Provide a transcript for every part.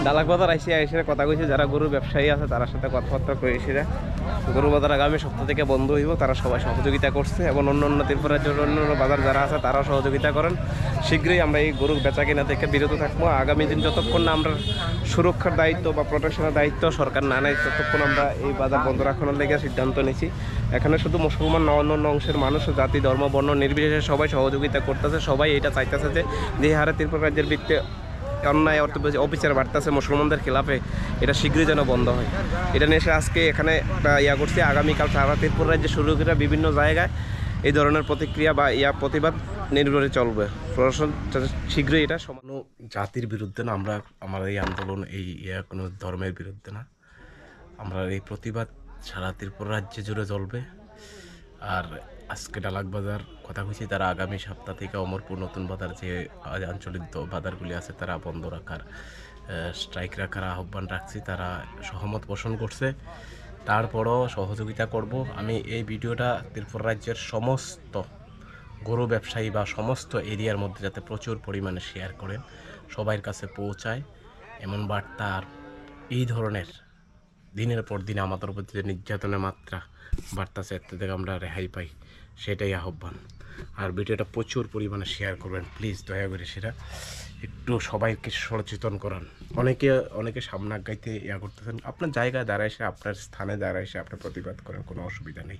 ডালাক বাজার এসে কথা কইছে, যারা গরুর ব্যবসায়ী আছে তার সাথে কথাবার্তা কয়ে এসে গরু বাজার আগামী সপ্তাহ থেকে বন্ধ হইব, তারা সবাই সহযোগিতা করছে এবং অন্য ত্রিপুর রাজ্যের অন্য বাজার যারা আছে তারাও সহযোগিতা করেন। শীঘ্রই আমরা এই গরু বেচা কেনা থেকে বিরত থাকবো। আগামী দিন যতক্ষণ না আমরা সুরক্ষার দায়িত্ব বা প্রোটেকশনের দায়িত্ব সরকার না নেয় ততক্ষণ আমরা এই বাজার বন্ধ রাখানোর লেগে সিদ্ধান্ত নিয়েছি। এখানে শুধু মুসলমান না, অন্য অংশের মানুষ, জাতি, ধর্ম, বর্ণ নির্বিশেষে সবাই সহযোগিতা করতেছে। সবাই এটা চাইতেছে যে হারে ত্রিপুরা রাজ্যের ভিত্তি অন্যায় অফিসার বাড়তেছে মুসলমানদের খেলাফে, এটা শীঘ্রই যেন বন্ধ হয়। এটা নিয়ে এসে আজকে এখানে একটা করছি। আগামীকাল সারা ত্রিপুরা রাজ্যে শুরু করে বিভিন্ন জায়গায় এই ধরনের প্রতিক্রিয়া বা প্রতিবাদ নির্ভরে চলবে। প্রশাসন শীঘ্রই এটা কোনো জাতির বিরুদ্ধে না, আমার এই আন্দোলন কোনো ধর্মের বিরুদ্ধে না। আমরা এই প্রতিবাদ সারা ত্রিপুরা রাজ্যে জুড়ে চলবে। আর আজকে ডালাক বাজার কথা কইছি, তারা আগামী সপ্তাহ থেকে অমরপুর নতুন বাজার যে আঞ্চলিক বাজারগুলি আছে তারা বন্ধ রাখার, স্ট্রাইক রাখার আহ্বান রাখছি। তারা সহমত পোষণ করছে, তারপরও সহযোগিতা করব। আমি এই ভিডিওটা ত্রিপুরা রাজ্যের সমস্ত গরু ব্যবসায়ী বা সমস্ত এরিয়ার মধ্যে যাতে প্রচুর পরিমাণে শেয়ার করেন, সবার কাছে পৌঁছায় এমন বার্তা। আর এই ধরনের দিনের পর দিন আমাদের উপর যে নির্যাতনের মাত্রা বাড়তেছে, এর থেকে আমরা রেহাই পাই, সেটাই আহ্বান। আর ভিডিওটা প্রচুর পরিমাণে শেয়ার করবেন প্লিজ, দয়া করে সেটা একটু সবাইকে সচেতন করান। অনেকে সামনে আগাইতে করতেছেন, আপনার জায়গায় দাঁড়ায় এসে, আপনার স্থানে দাঁড়ায় এসে আপনার প্রতিবাদ করেন, কোনো অসুবিধা নেই।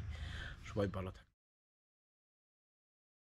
সবাই ভালো থাকেন।